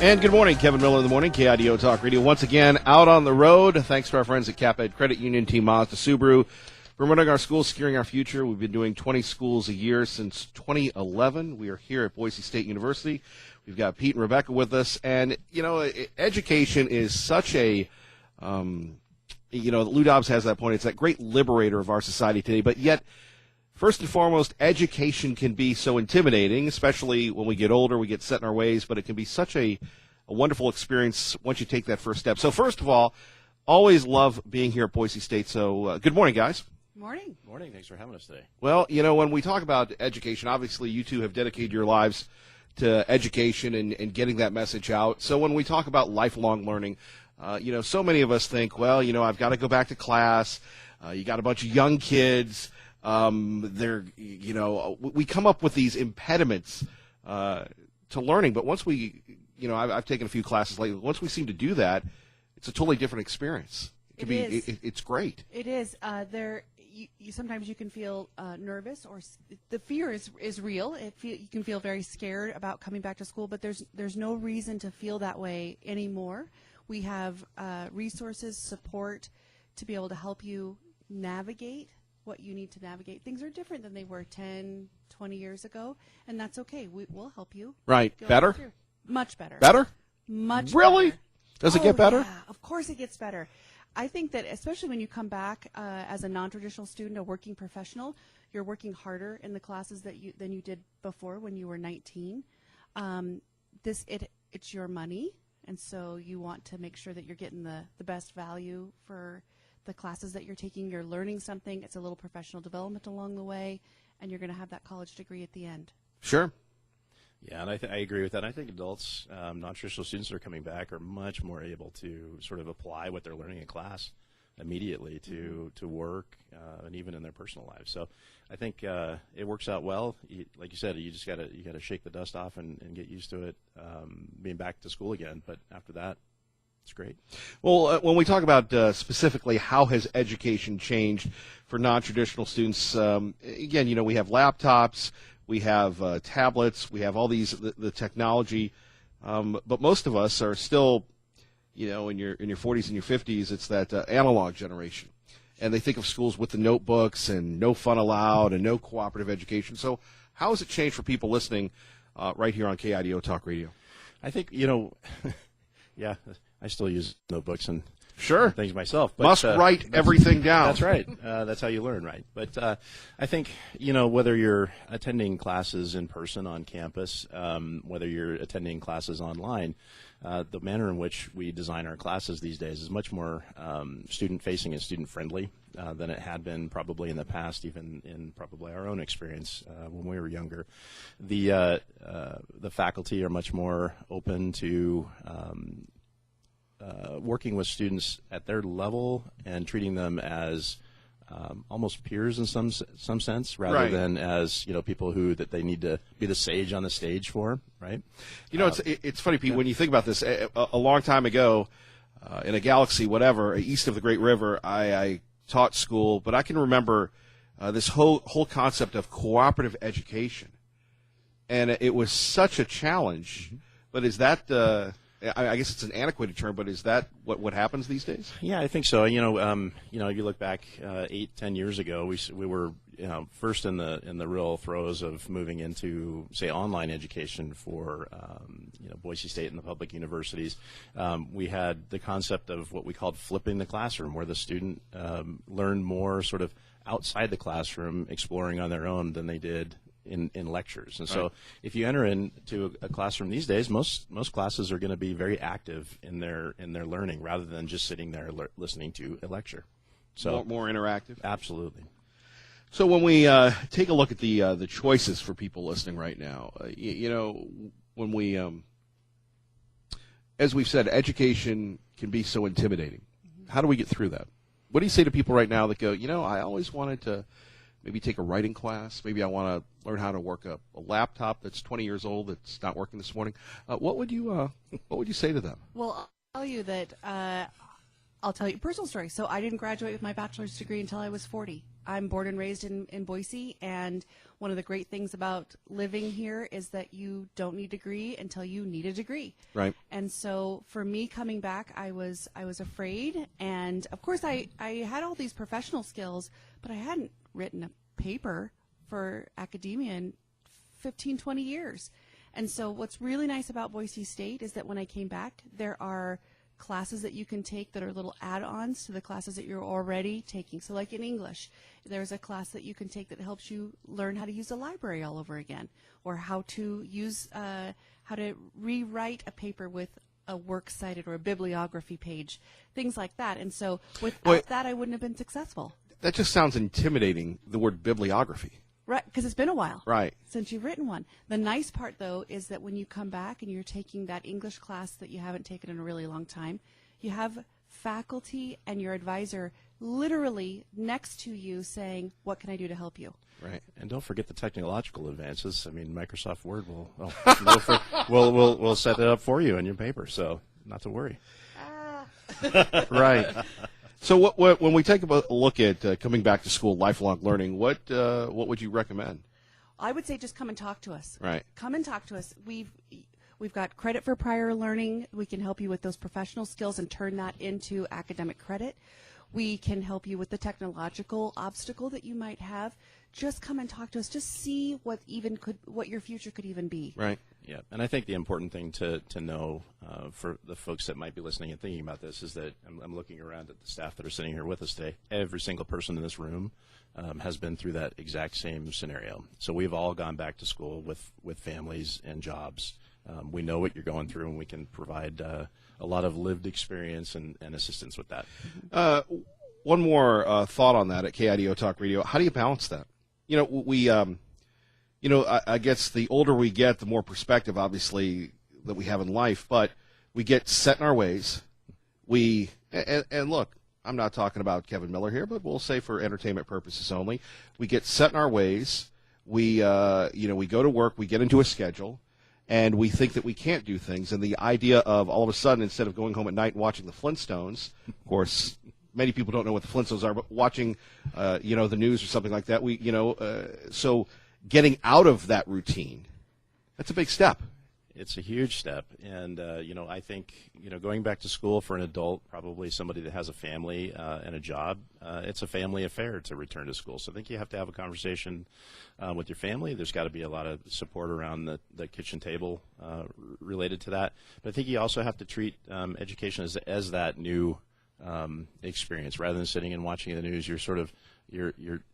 And good morning, Kevin Miller in the morning, KIDO Talk Radio. Once again, out on the road. Thanks to our friends at CapEd Credit Union, Team Mazda Subaru. Promoting our schools, securing our future. We've been doing 20 schools a year since 2011. We are here at Boise State University. We've got Pete and Rebecca with us. And, you know, education is such a, Lou Dobbs has that point. It's that great liberator of our society today. But yet, first and foremost, education can be so intimidating, especially when we get older, we get set in our ways, but it can be such a wonderful experience once you take that first step. So first of all, always love being here at Boise State. So good morning, guys. Morning. Morning. Thanks for having us today. Well, you know, when we talk about education, obviously you two have dedicated your lives to education and getting that message out. So when we talk about lifelong learning, so many of us think, well, I've got to go back to class. You got a bunch of young kids. We come up with these impediments to learning, but once we, I've taken a few classes lately. Once we seem to do that, it's a totally different experience. It's great. It is. Sometimes you can feel nervous, or the fear is real. You can feel very scared about coming back to school, but there's no reason to feel that way anymore. We have resources, support to be able to help you navigate what you need to navigate. Things are different than they were 10, 20 years ago, and that's okay. We'll help you. Right. Better? Much better. Better? Much really? better. Does it get better? Yeah, of course it gets better. I think that especially when you come back as a non-traditional student, a working professional, you're working harder in the classes than you did before when you were 19. It's your money, and so you want to make sure that you're getting the best value for the classes that you're taking. You're learning something. It's a little professional development along the way, and you're going to have that college degree at the end. Sure. Yeah, and I agree with that. I think adults, non-traditional students that are coming back are much more able to sort of apply what they're learning in class immediately to work and even in their personal lives. So I think it works out well. Like you said, you gotta shake the dust off and get used to it, being back to school again. But after that, it's great. Well, when we talk about specifically how has education changed for non-traditional students, again, we have laptops. We have tablets. We have all the technology, but most of us are still, in your 40s and your 50s. It's that analog generation, and they think of schools with the notebooks and no fun allowed and no cooperative education. So, how has it changed for people listening right here on KIDO Talk Radio? I think yeah, I still use notebooks and sure things myself. But, must write everything down. That's right. That's how you learn, right? But I think, whether you're attending classes in person on campus, whether you're attending classes online, the manner in which we design our classes these days is much more student-facing and student-friendly than it had been probably in the past, even in probably our own experience when we were younger. The faculty are much more open to working with students at their level and treating them as almost peers in some sense, rather right. than as people that they need to be the sage on the stage for, right? It's funny, Pete, when you think about this. A long time ago, in a galaxy, whatever, east of the Great River, I taught school, but I can remember this whole concept of cooperative education, and it was such a challenge. Mm-hmm. But is that I guess it's an antiquated term, but is that what happens these days? Yeah, I think so. If you look back 8-10 years ago, we were first in the real throes of moving into, say, online education for Boise State and the public universities. We had the concept of what we called flipping the classroom, where the student learned more sort of outside the classroom, exploring on their own than they did in lectures. And so if you enter into a classroom these days, most classes are going to be very active in their learning, rather than just sitting there listening to a lecture. So more interactive. Absolutely. So when we take a look at the choices for people listening right now, when we as we've said, education can be so intimidating. Mm-hmm. How do we get through that? What do you say to people right now that go, I always wanted to maybe take a writing class. Maybe I want to learn how to work a laptop that's 20 years old that's not working this morning. What would you say to them? Well, I'll tell you that I'll tell you a personal story. So I didn't graduate with my bachelor's degree until I was 40. I'm born and raised in Boise, and one of the great things about living here is that you don't need a degree until you need a degree. Right. And so for me coming back, I was afraid, and of course I had all these professional skills, but I hadn't written a paper for academia in 15, 20 years. And so what's really nice about Boise State is that when I came back, there are classes that you can take that are little add-ons to the classes that you're already taking. So like in English, there's a class that you can take that helps you learn how to use a library all over again, or how to use, how to rewrite a paper with a works cited or a bibliography page, things like that. And so without that, I wouldn't have been successful. That just sounds intimidating, the word bibliography. Right, because it's been a while Right. since you've written one. The nice part, though, is that when you come back and you're taking that English class that you haven't taken in a really long time, you have faculty and your advisor literally next to you saying, what can I do to help you? Right. And don't forget the technological advances. I mean, Microsoft Word will set it up for you in your paper, so not to worry. Right. So when we take a look at coming back to school, lifelong learning, what would you recommend? I would say just come and talk to us. Right. Come and talk to us. We've got credit for prior learning. We can help you with those professional skills and turn that into academic credit. We can help you with the technological obstacle that you might have. Just come and talk to us. Just see what your future could even be. Right. Yeah, and I think the important thing to know for the folks that might be listening and thinking about this is that I'm looking around at the staff that are sitting here with us today. Every single person in this room has been through that exact same scenario. So we've all gone back to school with families and jobs. We know what you're going through, and we can provide a lot of lived experience and assistance with that. One more thought on that at KIDO Talk Radio. How do you balance that? You know, we I guess the older we get, the more perspective, obviously, that we have in life. But we get set in our ways. And look, I'm not talking about Kevin Miller here, but we'll say for entertainment purposes only. We get set in our ways. We go to work. We get into a schedule, and we think that we can't do things. And the idea of all of a sudden, instead of going home at night and watching the Flintstones, of course, many people don't know what the Flintstones are, but watching, the news or something like that. So getting out of that routine, that's a big step. It's a huge step, and I think going back to school for an adult, probably somebody that has a family and a job, it's a family affair to return to school. So I think you have to have a conversation with your family. There's got to be a lot of support around the kitchen table related to that. But I think you also have to treat education as that new experience, rather than sitting and watching the news. You're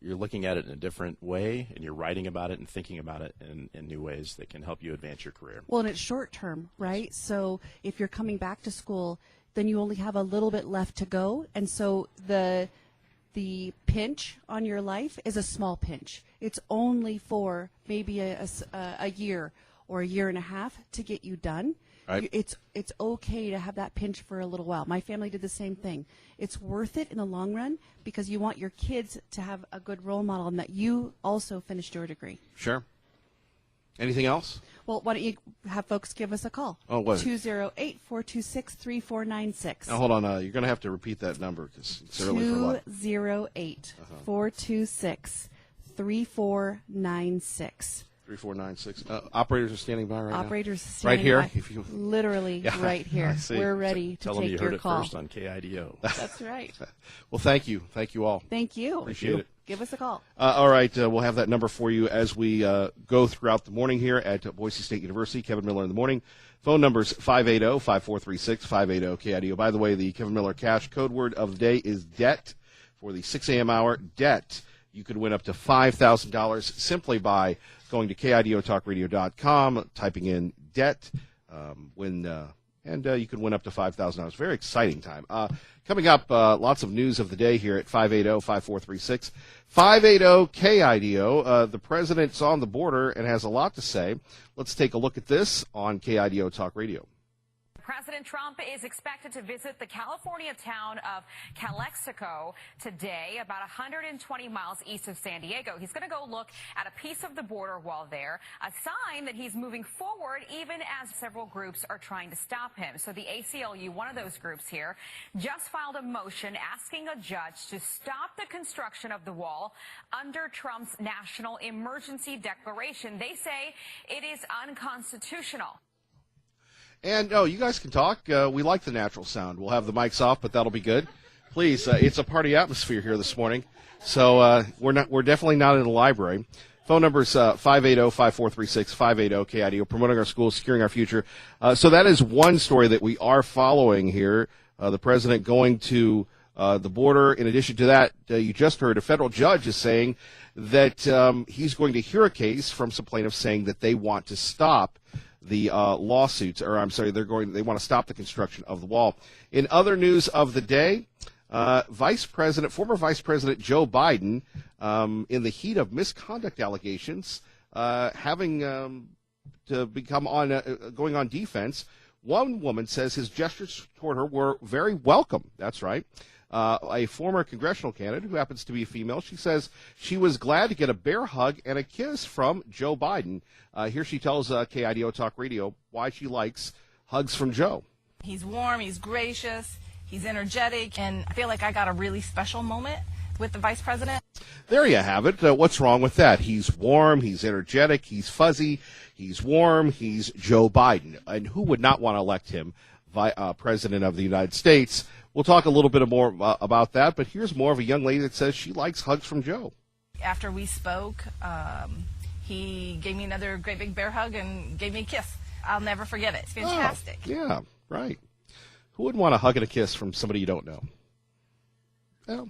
looking at it in a different way, and you're writing about it and thinking about it in new ways that can help you advance your career. Well, and it's short term, right? So if you're coming back to school, then you only have a little bit left to go, and so the pinch on your life is a small pinch. It's only for maybe a year or a year and a half to get you done. Right. It's okay to have that pinch for a little while. My family did the same thing. It's worth it in the long run because you want your kids to have a good role model and that you also finished your degree. Sure. Anything else? Well, why don't you have folks give us a call? Oh, what? 208-426-3496. Now, hold on. You're going to have to repeat that number because it's early for lunch. 208-426-3496. 3496. Operators are standing by right now. Operators standing right here. by. If you... Literally Yeah, right here. I see. We're ready to Tell them take you your heard it call. first on KIDO. That's right. Well, thank you. Thank you all. Thank you. Appreciate it. Give us a call. All right, we'll have that number for you as we go throughout the morning here at Boise State University. Kevin Miller in the morning. Phone numbers 580-5436, 580-KIDO. By the way, the Kevin Miller cash code word of the day is DEBT for the 6 a.m. hour. DEBT. You could win up to $5,000 simply by going to KIDOTalkRadio.com, typing in DEBT, and you can win up to $5,000. Very exciting time. Coming up, lots of news of the day here at 580-5436. 580-KIDO. The president's on the border and has a lot to say. Let's take a look at this on KIDO Talk Radio. President Trump is expected to visit the California town of Calexico today, about 120 miles east of San Diego. He's going to go look at a piece of the border wall there, a sign that he's moving forward even as several groups are trying to stop him. So the ACLU, one of those groups here, just filed a motion asking a judge to stop the construction of the wall under Trump's national emergency declaration. They say it is unconstitutional. And, you guys can talk. We like the natural sound. We'll have the mics off, but that'll be good. Please, it's a party atmosphere here this morning. So we're definitely not in a library. Phone number is 580-5436, 580-KIDO, promoting our schools, securing our future. So that is one story that we are following here. The president going to the border. In addition to that, you just heard a federal judge is saying that he's going to hear a case from some plaintiffs saying that they want to stop the lawsuits, or I'm sorry, they want to stop the construction of the wall. In other news of the day, former Vice President Joe Biden, in the heat of misconduct allegations, having to become going on defense. One woman says his gestures toward her were very welcome. That's right. A former congressional candidate who happens to be a female, she says she was glad to get a bear hug and a kiss from Joe Biden. Here she tells KIDO Talk Radio why she likes hugs from Joe. He's warm, he's gracious, he's energetic, and I feel like I got a really special moment with the vice president. There you have it. What's wrong with that? He's warm, he's energetic, he's fuzzy, he's warm, he's Joe Biden. And who would not want to elect him president of the United States? We'll talk a little bit more about that, but here's more of a young lady that says she likes hugs from Joe. After we spoke, he gave me another great big bear hug and gave me a kiss. I'll never forget it. It's fantastic. Oh, yeah, right. Who wouldn't want a hug and a kiss from somebody you don't know? Well,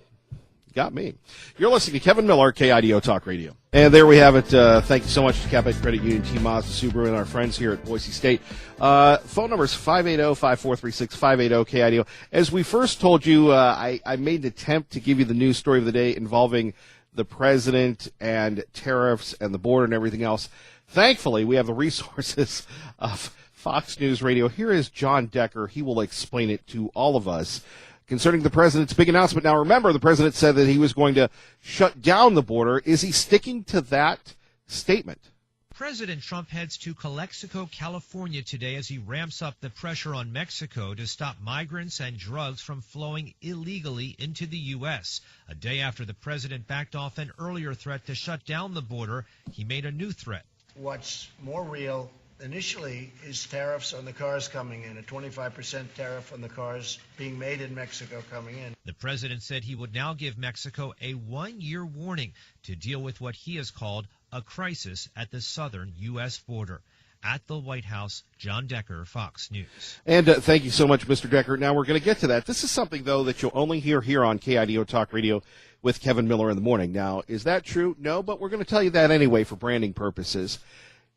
got me. You're listening to Kevin Miller, KIDO Talk Radio. And there we have it. Thank you so much to Capital Credit Union, T. Mazda Subaru, and our friends here at Boise State. Phone number is 580-5436, 580-KIDO. As we first told you, I made an attempt to give you the news story of the day involving the president and tariffs and the border and everything else. Thankfully, we have the resources of Fox News Radio. Here is John Decker. He will explain it to all of us concerning the president's big announcement. Now, remember, the president said that he was going to shut down the border. Is he sticking to that statement? President Trump heads to Calexico, California today as he ramps up the pressure on Mexico to stop migrants and drugs from flowing illegally into the U.S. A day after the president backed off an earlier threat to shut down the border, he made a new threat. What's more real initially is tariffs on the cars coming in, a 25% tariff on the cars being made in Mexico coming in. The president said he would now give Mexico a one-year warning to deal with what he has called a crisis at the southern U.S. border. At the White House, John Decker, Fox News. And thank you so much, Mr. Decker. Now we're going to get to that. This is something, though, that you'll only hear here on KIDO Talk Radio with Kevin Miller in the morning. Now, is that true? No, but we're going to tell you that anyway for branding purposes.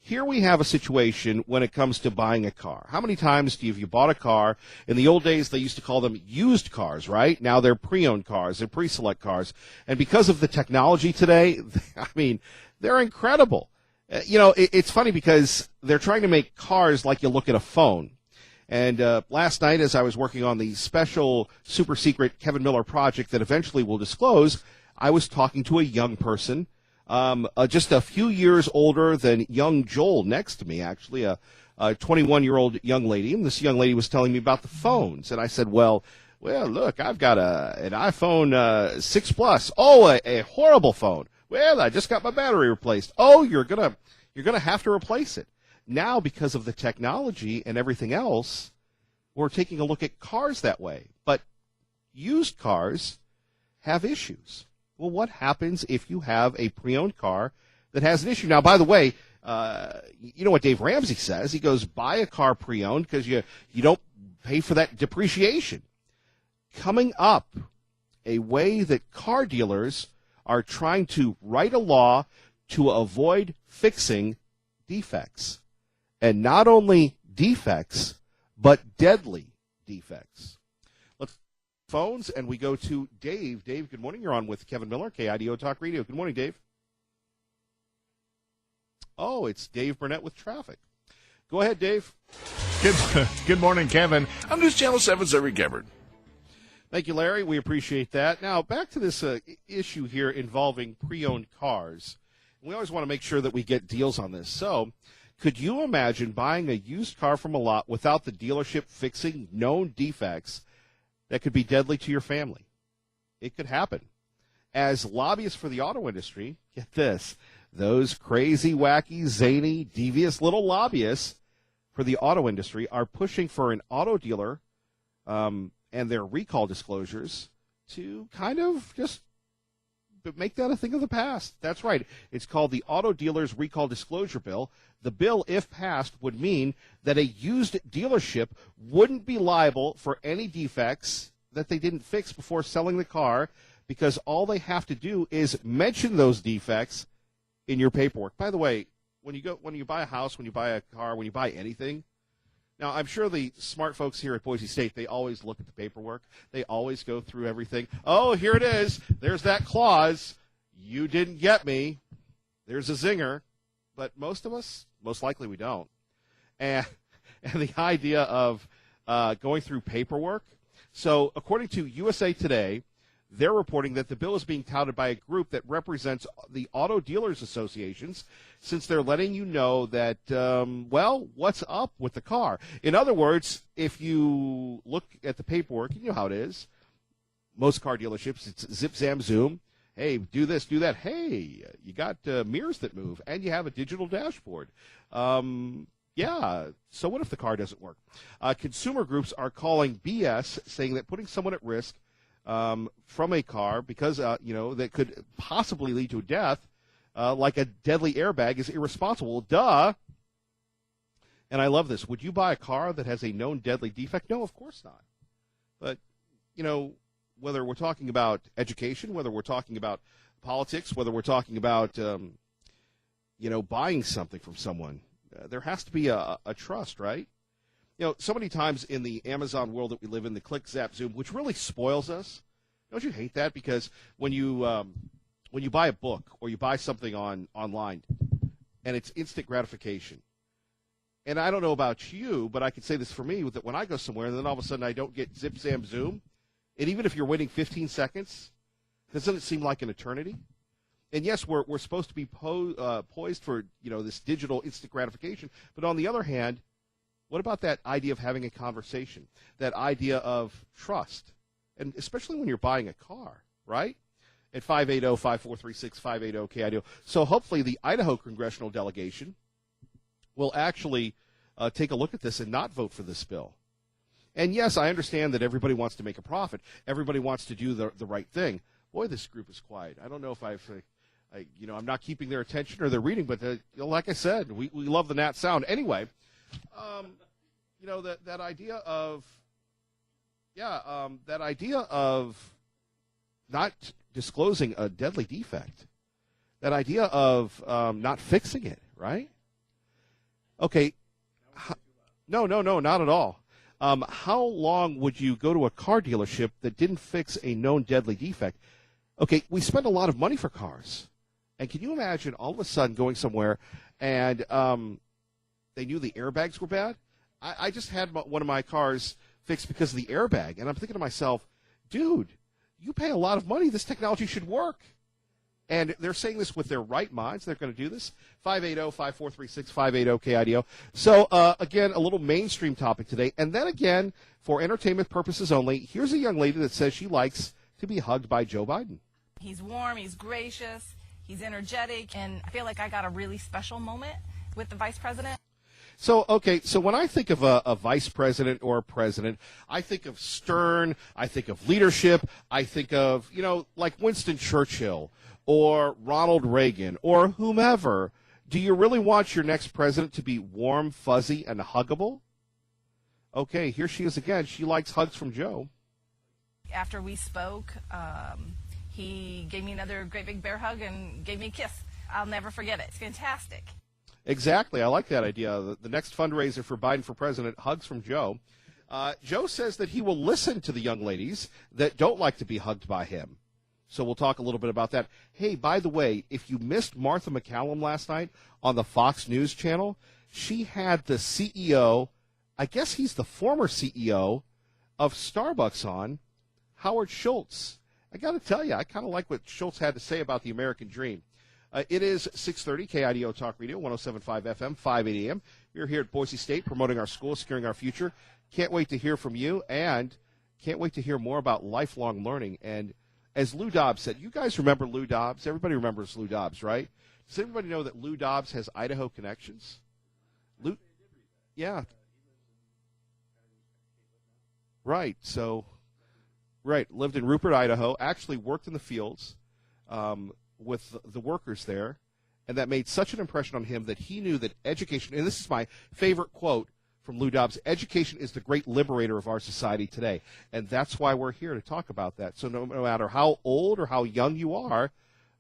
Here we have a situation when it comes to buying a car. How many times have you bought a car? In the old days, they used to call them used cars, right? Now they're pre-owned cars, they're pre-select cars. And because of the technology today, I mean, they're incredible. It's funny because they're trying to make cars like you look at a phone. And last night, as I was working on the special super secret Kevin Miller project that eventually will disclose, I was talking to a young person, just a few years older than young Joel next to me, actually, a 21-year-old young lady. And this young lady was telling me about the phones. And I said, well, look, I've got an iPhone 6 Plus. Oh, a horrible phone. Well, I just got my battery replaced. Oh, you're gonna have to replace it. Now, because of the technology and everything else, we're taking a look at cars that way. But used cars have issues. Well, what happens if you have a pre-owned car that has an issue? Now, by the way, you know what Dave Ramsey says? He goes, buy a car pre-owned because you don't pay for that depreciation. Coming up, a way that car dealers are trying to write a law to avoid fixing defects. And not only defects, but deadly defects. Let's phones, and we go to Dave. Dave, good morning. You're on with Kevin Miller, KIDO Talk Radio. Good morning, Dave. Oh, it's Dave Burnett with traffic. Go ahead, Dave. Good morning, Kevin. I'm News Channel 7's Eric Gabbard. Thank you, Larry. We appreciate that. Now, back to this issue here involving pre-owned cars. We always want to make sure that we get deals on this. So, could you imagine buying a used car from a lot without the dealership fixing known defects that could be deadly to your family? It could happen. As lobbyists for the auto industry, get this, those crazy, wacky, zany, devious little lobbyists for the auto industry are pushing for an auto dealer and their recall disclosures to kind of just make that a thing of the past. That's right. It's called the Auto Dealers Recall Disclosure Bill. The bill, if passed, would mean that a used dealership wouldn't be liable for any defects that they didn't fix before selling the car, because all they have to do is mention those defects in your paperwork. By the way, when you buy a house, when you buy a car, when you buy anything, now I'm sure the smart folks here at Boise State, they always look at the paperwork. They always go through everything. Oh, here it is. There's that clause. You didn't get me. There's a zinger. But most of us, most likely we don't. And the idea of going through paperwork. So according to USA Today, they're reporting that the bill is being touted by a group that represents the auto dealers associations, since they're letting you know that, what's up with the car. In other words, if you look at the paperwork, you know how it is. Most car dealerships, it's zip, zam, zoom. Hey, do this, do that. Hey, you got mirrors that move, and you have a digital dashboard. Yeah, so what if the car doesn't work? Consumer groups are calling BS, saying that putting someone at risk from a car because, that could possibly lead to death, like a deadly airbag, is irresponsible. Duh. And I love this. Would you buy a car that has a known deadly defect? No, of course not. But, whether we're talking about education, whether we're talking about politics, whether we're talking about, buying something from someone, there has to be a trust, right? So many times in the Amazon world that we live in, the click, zap, zoom, which really spoils us. Don't you hate that? Because when you buy a book or you buy something online, and it's instant gratification. And I don't know about you, but I can say this for me, that when I go somewhere and then all of a sudden I don't get zip, zam, zoom, and even if you're waiting 15 seconds, doesn't it seem like an eternity? And yes, we're supposed to be poised for this digital instant gratification, but on the other hand, what about that idea of having a conversation, that idea of trust, and especially when you're buying a car, right? At 580-5436-580-KIDO. So hopefully the Idaho congressional delegation will actually take a look at this and not vote for this bill. And yes, I understand that everybody wants to make a profit. Everybody wants to do the right thing. Boy, this group is quiet. I don't know if I'm not keeping their attention or their reading, but like I said, we love the Nat sound. Anyway, that idea of not disclosing a deadly defect, that idea of not fixing it, right? Okay. No, not at all. How long would you go to a car dealership that didn't fix a known deadly defect? Okay, we spend a lot of money for cars. And can you imagine all of a sudden going somewhere and they knew the airbags were bad? I just had one of my cars fixed because of the airbag. And I'm thinking to myself, dude, you pay a lot of money. This technology should work. And they're saying this with their right minds. They're going to do this. 580-5436-580-KIDO. So, again, a little mainstream topic today. And then again, for entertainment purposes only, here's a young lady that says she likes to be hugged by Joe Biden. He's warm, he's gracious, he's energetic, and I feel like I got a really special moment with the vice president. So when I think of a vice president or a president, I think of stern, I think of leadership, I think of, like Winston Churchill or Ronald Reagan or whomever. Do you really want your next president to be warm, fuzzy, and huggable? Okay, here she is again. She likes hugs from Joe. After we spoke, he gave me another great big bear hug and gave me a kiss. I'll never forget it. It's fantastic. Exactly. I like that idea. The next fundraiser for Biden for president, hugs from Joe. Joe says that he will listen to the young ladies that don't like to be hugged by him. So we'll talk a little bit about that. Hey, by the way, if you missed Martha McCallum last night on the Fox News channel, she had the CEO I guess he's the former CEO of Starbucks on, Howard Schultz. I got to tell you, I kind of like what Schultz had to say about the American dream. It is 6:30, KIDO Talk Radio, 107.5 FM, 580 AM. We're here at Boise State promoting our school, securing our future. Can't wait to hear from you, and can't wait to hear more about lifelong learning. And as Lou Dobbs said, you guys remember Lou Dobbs? Everybody remembers Lou Dobbs, right? Does everybody know that Lou Dobbs has Idaho connections? Lou, yeah. Right, so, right, lived in Rupert, Idaho, actually worked in the fields with the workers there, and that made such an impression on him that he knew that education, and this is my favorite quote from Lou Dobbs, education is the great liberator of our society today. And that's why we're here to talk about that. So no matter how old or how young you are,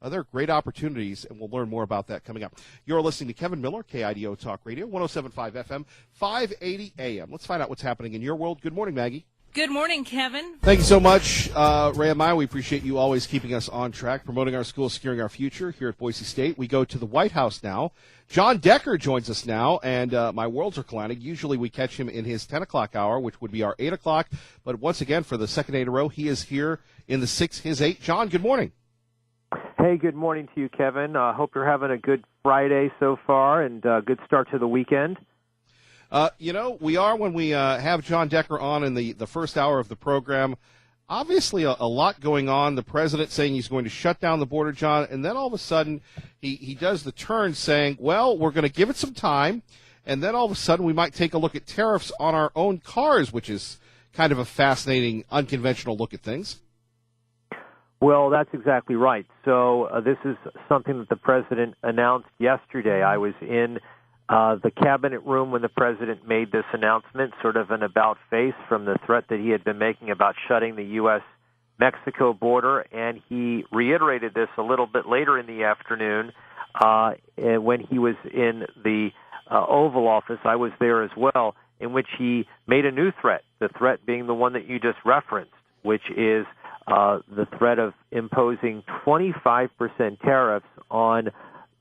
there are great opportunities, and we'll learn more about that coming up. You're listening to Kevin Miller, KIDO Talk Radio, 107.5 FM, 580 AM. Let's find out what's happening in your world. Good morning, Maggie. Good morning, Kevin. Thank you so much, Ray and Maya. We appreciate you always keeping us on track, promoting our school, securing our future here at Boise State. We go to the White House now. John Decker joins us now, and my worlds are colliding. Usually we catch him in his 10 o'clock hour, which would be our 8 o'clock. But once again, for the second day in a row, he is here in the 6, his 8. John, good morning. Hey, good morning to you, Kevin. Hope you're having a good Friday so far and good start to the weekend. We are when we have John Decker on in the first hour of the program. Obviously, a lot going on. The president saying he's going to shut down the border, John, and then all of a sudden he does the turn saying, well, we're going to give it some time, and then all of a sudden we might take a look at tariffs on our own cars, which is kind of a fascinating, unconventional look at things. Well, that's exactly right. So this is something that the president announced yesterday. I was in the cabinet room when the president made this announcement, sort of an about-face from the threat that he had been making about shutting the U.S.-Mexico border, and he reiterated this a little bit later in the afternoon when he was in the Oval Office. I was there as well, in which he made a new threat, the threat being the one that you just referenced, which is the threat of imposing 25% tariffs on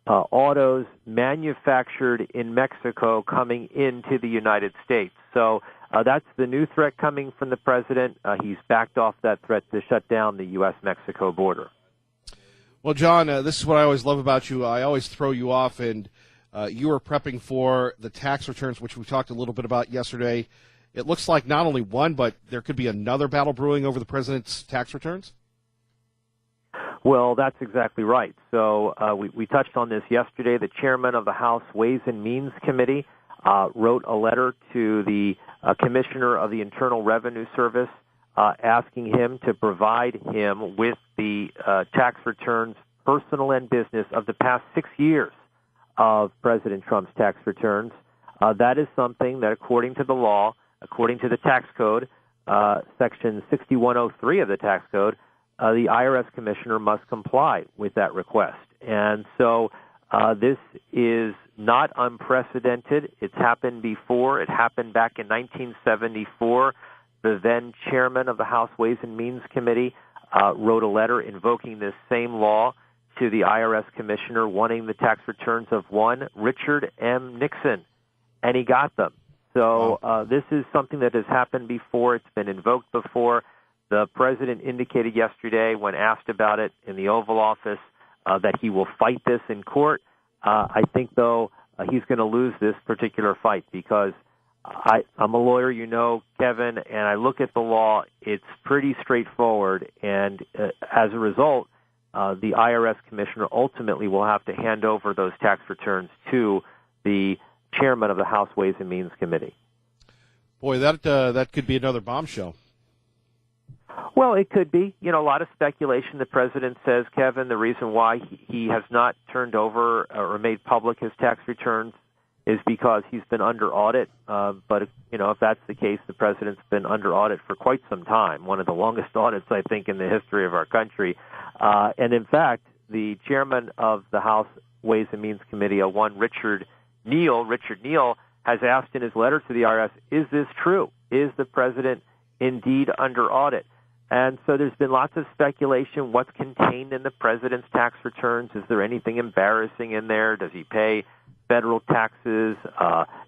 autos manufactured in Mexico coming into the United States. So that's the new threat coming from the president. He's backed off that threat to shut down the U.S.-Mexico border. Well, John, this is what I always love about you. I always throw you off, and you are prepping for the tax returns, which we talked a little bit about yesterday. It looks like not only one, but there could be another battle brewing over the president's tax returns? Well, that's exactly right. So we touched on this yesterday. The chairman of the House Ways and Means Committee wrote a letter to the commissioner of the Internal Revenue Service asking him to provide him with the tax returns, personal and business, of the past 6 years of President Trump's tax returns. That is something that, according to the law, according to the tax code, Section 6103 of the tax code, the IRS commissioner must comply with that request. And so this is not unprecedented. It's happened before. It happened back in 1974. The then chairman of the House Ways and Means Committee wrote a letter invoking this same law to the IRS commissioner, wanting the tax returns of one Richard M. Nixon, and he got them. So this is something that has happened before. It's been invoked before. The president indicated yesterday, when asked about it in the Oval Office, that he will fight this in court. I think, though, he's going to lose this particular fight because I'm a lawyer, you know, Kevin, and I look at the law. It's pretty straightforward, and as a result, the IRS commissioner ultimately will have to hand over those tax returns to the chairman of the House Ways and Means Committee. Boy, that could be another bombshell. Well, it could be. You know, a lot of speculation. The president says, Kevin, the reason why he has not turned over or made public his tax returns is because he's been under audit. But, you know, if that's the case, the president's been under audit for quite some time, one of the longest audits, I think, in the history of our country. And, in fact, the chairman of the House Ways and Means Committee, one Richard Neal, has asked in his letter to the IRS, is this true? Is the president indeed under audit? And so there's been lots of speculation. What's contained in the president's tax returns? Is there anything embarrassing in there? Does he pay federal taxes?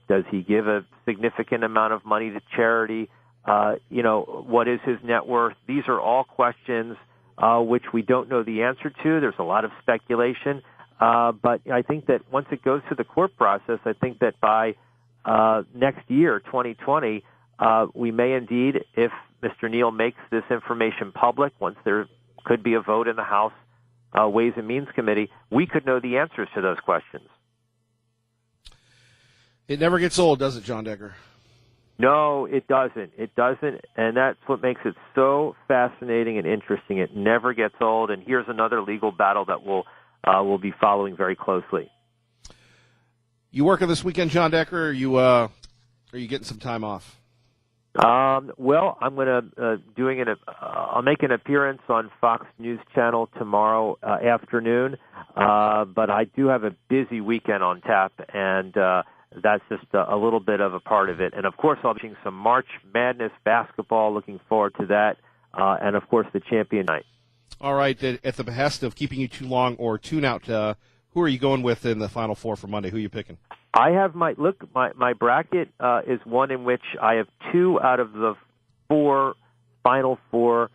Does he give a significant amount of money to charity? What is his net worth? These are all questions which we don't know the answer to. There's a lot of speculation. But I think that once it goes through the court process, I think that by next year, 2020, we may indeed, if Mr. Neal makes this information public, once there could be a vote in the House Ways and Means Committee, we could know the answers to those questions. It never gets old, does it, John Decker? No, it doesn't. It doesn't, and that's what makes it so fascinating and interesting. It never gets old, and here's another legal battle that we'll be following very closely. You working this weekend, John Decker, or are you getting some time off? Well, I'm going to I'll make an appearance on Fox News Channel tomorrow afternoon, but I do have a busy weekend on tap, and that's just a little bit of a part of it. And, of course, I'll be watching some March Madness basketball, looking forward to that, and, of course, the champion night. All right, at the behest of keeping you too long or tune out, who are you going with in the Final Four for Monday? Who are you picking? I have my bracket is one in which I have 2 out of the 4 Final Four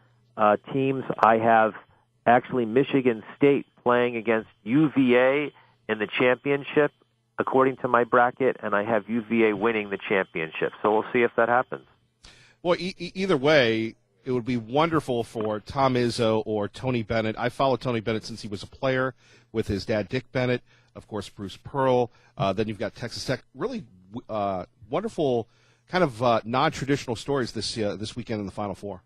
teams. I have actually Michigan State playing against UVA in the championship, according to my bracket, and I have UVA winning the championship. So we'll see if that happens. Well, either way, it would be wonderful for Tom Izzo or Tony Bennett. I followed Tony Bennett since he was a player with his dad, Dick Bennett. Of course, Bruce Pearl. Then you've got Texas Tech. Really wonderful kind of non-traditional stories this weekend in the Final Four.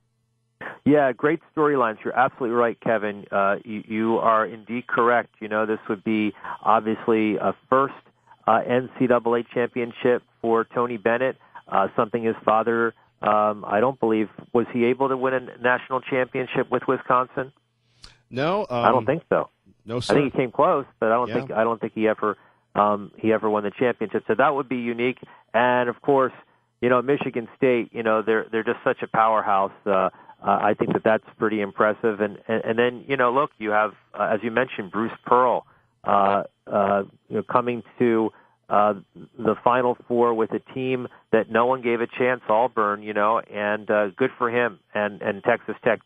Yeah, great storylines. You're absolutely right, Kevin. You are indeed correct. This would be obviously a first NCAA championship for Tony Bennett, something his father, I don't believe, was he able to win a national championship with Wisconsin? No. I don't think so. No, sir. I think he came close, but I don't think he ever won the championship. So that would be unique. And of course, Michigan State, they're just such a powerhouse. I think that's pretty impressive. And then look, you have as you mentioned, Bruce Pearl, coming to the Final Four with a team that no one gave a chance, Auburn, and good for him. And Texas Tech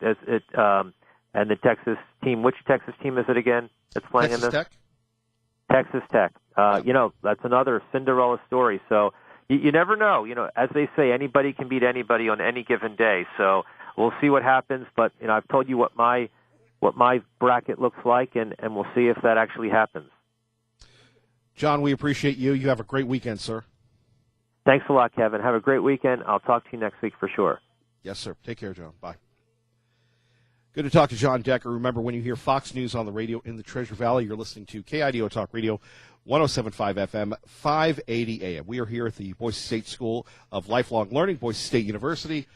and the Texas team. Which Texas team is it again that's playing Texas in this? Tech? Texas Tech. That's another Cinderella story. So you never know. As they say, anybody can beat anybody on any given day. So we'll see what happens. But I've told you what my bracket looks like, and we'll see if that actually happens. John, we appreciate you. You have a great weekend, sir. Thanks a lot, Kevin. Have a great weekend. I'll talk to you next week for sure. Yes, sir. Take care, John. Bye. Good to talk to John Decker. Remember, when you hear Fox News on the radio in the Treasure Valley, you're listening to KIDO Talk Radio, 107.5 FM, 580 AM. We are here at the Boise State School of Lifelong Learning, Boise State University.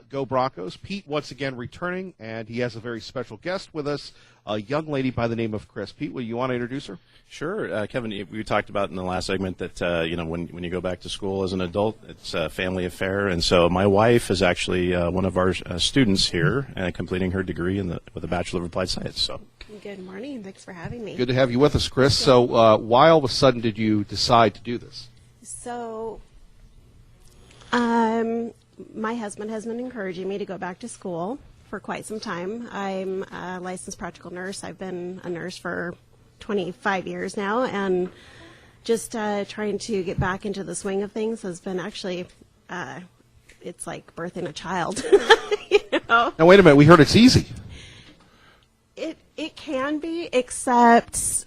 Go Broncos. Pete once again returning, and he has a very special guest with us, a young lady by the name of Chris. Pete, will you want to introduce her? Sure. Kevin, we talked about in the last segment that, when you go back to school as an adult, it's a family affair. And so my wife is actually one of our students here completing her degree with a Bachelor of Applied Science. So. Good morning. Thanks for having me. Good to have you with us, Chris. So why all of a sudden did you decide to do this? So my husband has been encouraging me to go back to school for quite some time. I'm a licensed practical nurse. I've been a nurse for 25 years now, and just trying to get back into the swing of things has been actually, it's like birthing a child. Now, wait a minute. We heard it's easy. It can be, except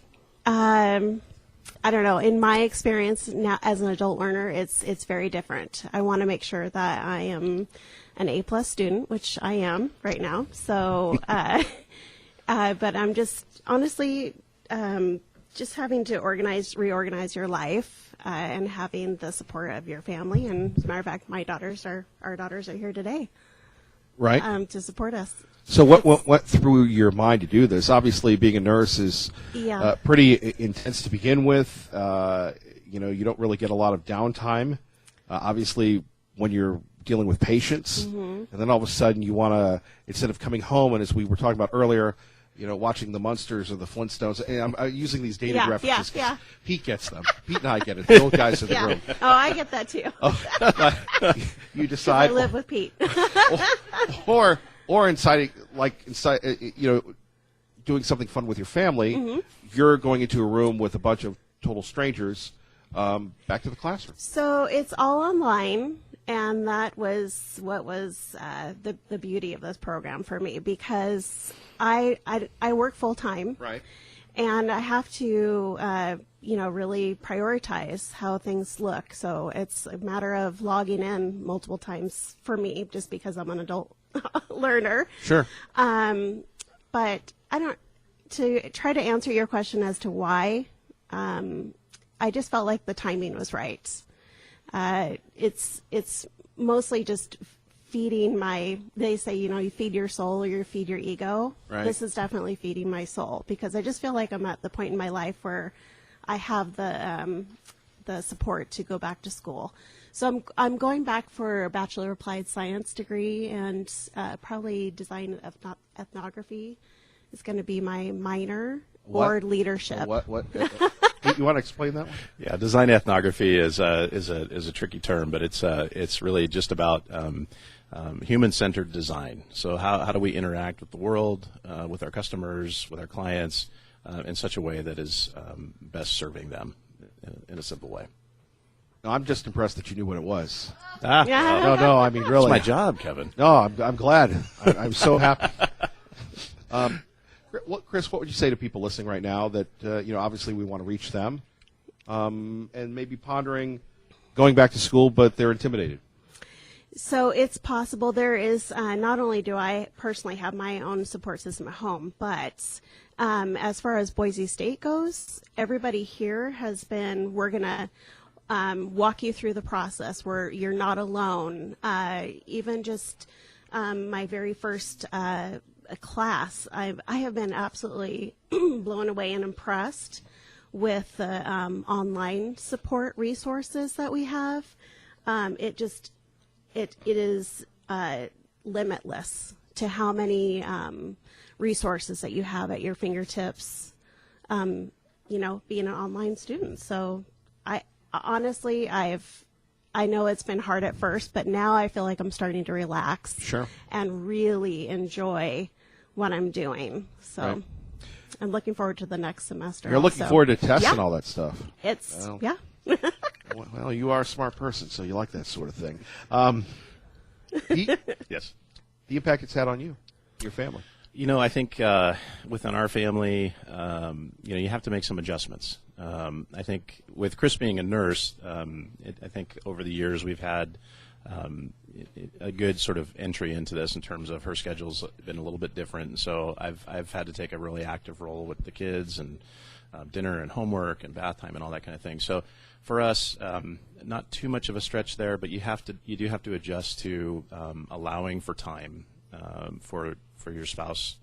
I don't know. In my experience now as an adult learner, it's very different. I want to make sure that I am an A+ student, which I am right now. So, but I'm just honestly just having to reorganize your life, and having the support of your family. And as a matter of fact, our daughters are here today, right? To support us. So what went through your mind to do this? Obviously, being a nurse is pretty intense to begin with. You don't really get a lot of downtime. Obviously, when you're dealing with patients, and then all of a sudden you want to, instead of coming home, and as we were talking about earlier, watching the Munsters or the Flintstones. And I'm using these dated Yeah, references. yeah. Pete gets them. Pete and I get it. The old guys in the Yeah. room. Oh, I get that too. You I decide. live with Pete. or inside, doing something fun with your family. Mm-hmm. You're going into a room with a bunch of total strangers. Back to the classroom. So it's all online, and that was what was the beauty of this program for me, because I work full time, Right. and I have to really prioritize how things look. So it's a matter of logging in multiple times for me, just because I'm an adult learner. Sure. But to try to answer your question as to why, I just felt like the timing was right. It's mostly just feeding they say, you feed your soul or you feed your ego. Right. This is definitely feeding my soul, because I just feel like I'm at the point in my life where I have the support to go back to school. So I'm going back for a Bachelor of Applied Science degree, and probably design of ethnography is going to be my minor, or What? leadership. What? You want to explain that one? Yeah, design ethnography is a tricky term, but it's really just about human-centered design. So how do we interact with the world, with our customers, with our clients, in such a way that is best serving them in a simple way? No, I'm just impressed that you knew what it was. Yeah. No, I mean, really. It's my job, Kevin. No, I'm glad. I'm so happy. Chris, what would you say to people listening right now that, obviously we want to reach them, and maybe pondering going back to school, but they're intimidated? So it's possible. There is, not only do I personally have my own support system at home, but as far as Boise State goes, everybody here we're going to walk you through the process where you're not alone. Even just my very first class, I have been absolutely blown away and impressed with the online support resources that we have. It is limitless to how many resources that you have at your fingertips, being an online student. So I know it's been hard at first, but now I feel like I'm starting to relax. Sure. And really enjoy what I'm doing. So Right. I'm looking forward to the next semester. You're looking also. forward to tests Yeah. and all that stuff. Well. Yeah. Well, you are a smart person, so you like that sort of thing. Pete, Yes. the impact it's had on you, your family. I think within our family, you have to make some adjustments. I think with Chris being a nurse, I think over the years we've had a good sort of entry into this in terms of her schedule's been a little bit different. And so I've had to take a really active role with the kids and dinner and homework and bath time and all that kind of thing. So for us, not too much of a stretch there, but you do have to adjust to allowing for time for your spouse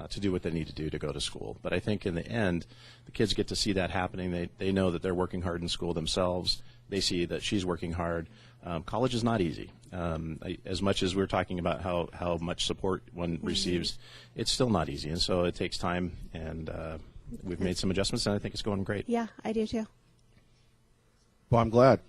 to do what they need to do to go to school. But I think in the end, the kids get to see that happening. They know that they're working hard in school themselves. They see that she's working hard. College is not easy. As much as we're talking about how much support one receives, it's still not easy. And so it takes time, and we've made some adjustments, and I think it's going great. Yeah, I do too. Well, I'm glad.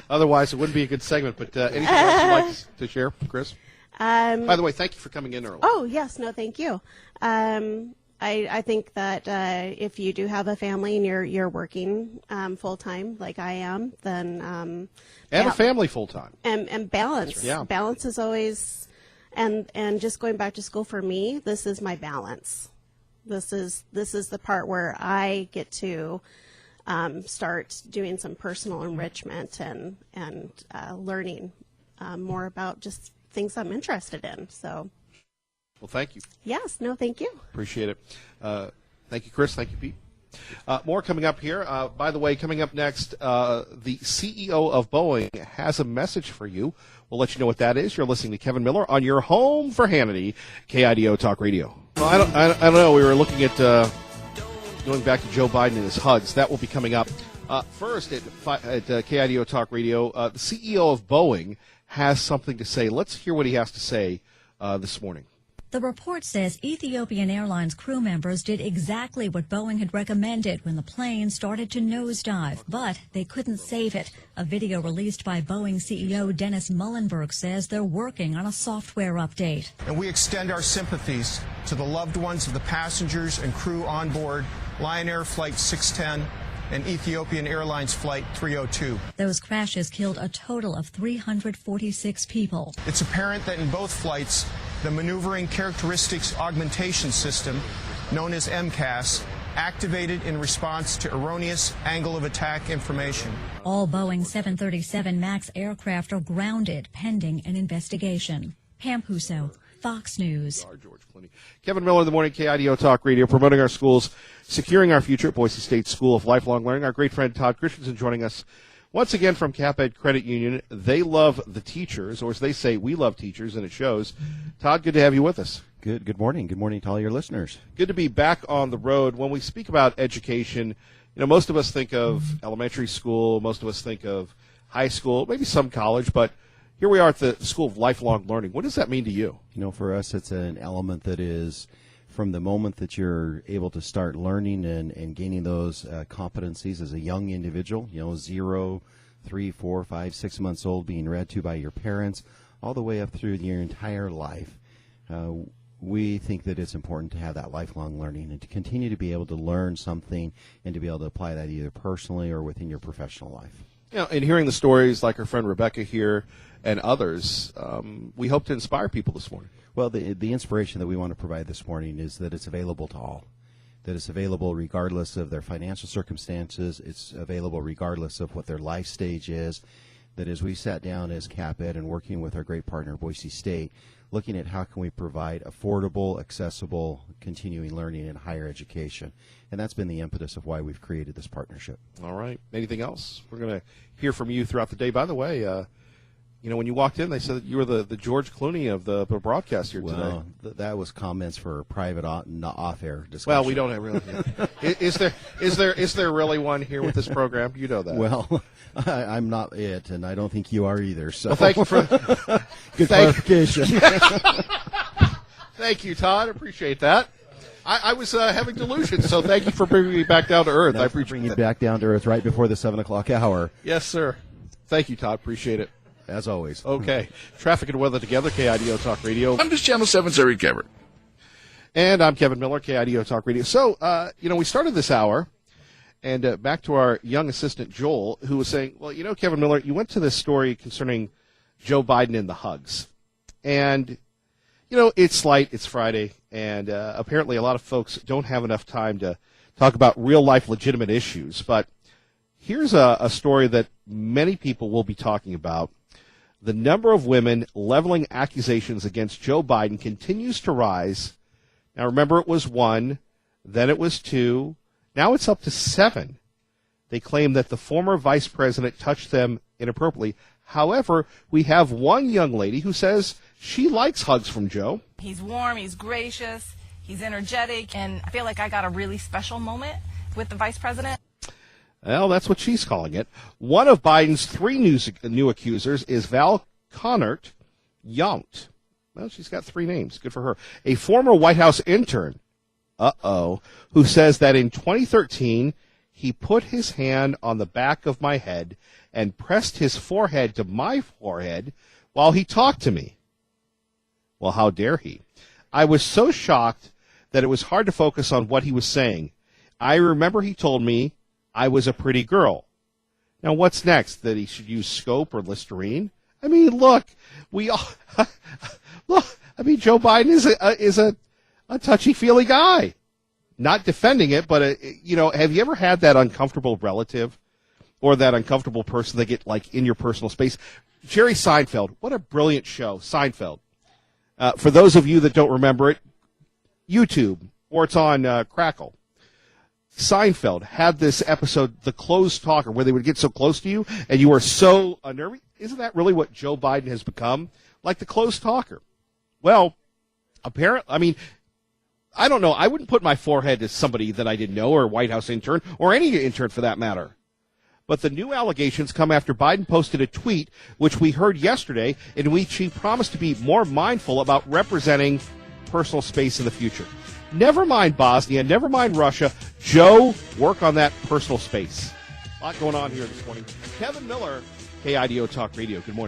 Otherwise, it wouldn't be a good segment. But anything else you'd like to share, Chris? By the way, thank you for coming in early. Oh, yes. No, thank you. I think that if you do have a family and you're working full time like I am, then And a family full time. and balance. Yeah. Balance is always, and just going back to school for me, this is my balance. This is the part where I get to start doing some personal enrichment and learning more about just things I'm interested in. So. Well, thank you. Yes. No, thank you. Appreciate it. Thank you, Chris. Thank you, Pete. More coming up here. By the way, coming up next, the CEO of Boeing has a message for you. We'll let you know what that is. You're listening to Kevin Miller on your home for Hannity, KIDO Talk Radio. Well, I don't know. We were looking at going back to Joe Biden and his HUDs. That will be coming up. First, at KIDO Talk Radio, the CEO of Boeing has something to say. Let's hear what he has to say this morning. The report says Ethiopian Airlines crew members did exactly what Boeing had recommended when the plane started to nosedive, but they couldn't save it. A video released by Boeing CEO Dennis Muhlenberg says they're working on a software update. And we extend our sympathies to the loved ones of the passengers and crew on board Lion Air Flight 610 and Ethiopian Airlines Flight 302. Those crashes killed a total of 346 people. It's apparent that in both flights, the Maneuvering Characteristics Augmentation System, known as MCAS, activated in response to erroneous angle of attack information. All Boeing 737 MAX aircraft are grounded pending an investigation. Pam Puso, Fox News. Kevin Miller, The Morning KIDO Talk Radio, promoting our schools, securing our future at Boise State School of Lifelong Learning. Our great friend Todd Christensen joining us once again from CapEd Credit Union. They love the teachers, or as they say, we love teachers, and it shows. Todd, good to have you with us. Good morning. Good morning to all your listeners. Good to be back on the road. When we speak about education, most of us think of elementary school, most of us think of high school, maybe some college, but here we are at the School of Lifelong Learning. What does that mean to you? For us, it's an element that is from the moment that you're able to start learning and gaining those competencies as a young individual, 0, 3, 4, 5, 6 months old, being read to by your parents, all the way up through your entire life. We think that it's important to have that lifelong learning and to continue to be able to learn something and to be able to apply that either personally or within your professional life. And hearing the stories like our friend Rebecca here and others, we hope to inspire people this morning. Well, the inspiration that we want to provide this morning is that it's available to all, that it's available regardless of their financial circumstances, it's available regardless of what their life stage is, that as we sat down as CapEd and working with our great partner, Boise State, looking at how can we provide affordable, accessible, continuing learning in higher education. And that's been the impetus of why we've created this partnership. All right. Anything else? We're going to hear from you throughout the day. By the way, when you walked in, they said that you were the George Clooney of the broadcast here today. Well, that was comments for private off-air discussion. Well, we don't have really. Is there really one here with this program? You know that. Well, I'm not it, and I don't think you are either. So, well, thank you for good clarification. Thank you, Todd. Appreciate that. I was having delusions, so thank you for bringing me back down to earth. I appreciate you back down to earth right before the 7 o'clock hour. Yes, sir. Thank you, Todd. Appreciate it. As always. Okay. Traffic and weather together, KIDO Talk Radio. I'm just Channel 7's Eric Everett. And I'm Kevin Miller, KIDO Talk Radio. So, we started this hour, and back to our young assistant, Joel, who was saying, well, Kevin Miller, you went to this story concerning Joe Biden and the hugs. And, it's light, it's Friday, and apparently a lot of folks don't have enough time to talk about real-life legitimate issues. But here's a story that many people will be talking about. The number of women leveling accusations against Joe Biden continues to rise. Now, remember, it was 1, then it was 2, now it's up to 7. They claim that the former vice president touched them inappropriately. However, we have one young lady who says she likes hugs from Joe. He's warm, he's gracious, he's energetic, and I feel like I got a really special moment with the vice president. Well, that's what she's calling it. One of Biden's 3 new accusers is Val Connert Yount. Well, she's got 3 names. Good for her. A former White House intern, who says that in 2013, he put his hand on the back of my head and pressed his forehead to my forehead while he talked to me. Well, how dare he? I was so shocked that it was hard to focus on what he was saying. I remember he told me I was a pretty girl. Now, what's next? That he should use Scope or Listerine? I mean, look, Joe Biden is a touchy-feely guy. Not defending it, but have you ever had that uncomfortable relative or that uncomfortable person that get in your personal space? Jerry Seinfeld, what a brilliant show, Seinfeld. For those of you that don't remember it, YouTube or it's on Crackle. Seinfeld had this episode, The Close Talker, where they would get so close to you and you were so unnerving. Isn't that really what Joe Biden has become? Like the close talker. Well, apparently, I don't know. I wouldn't put my forehead to somebody that I didn't know or a White House intern or any intern for that matter. But the new allegations come after Biden posted a tweet, which we heard yesterday, in which he promised to be more mindful about representing personal space in the future. Never mind Bosnia, never mind Russia. Joe, work on that personal space. A lot going on here this morning. Kevin Miller, KIDO Talk Radio. Good morning.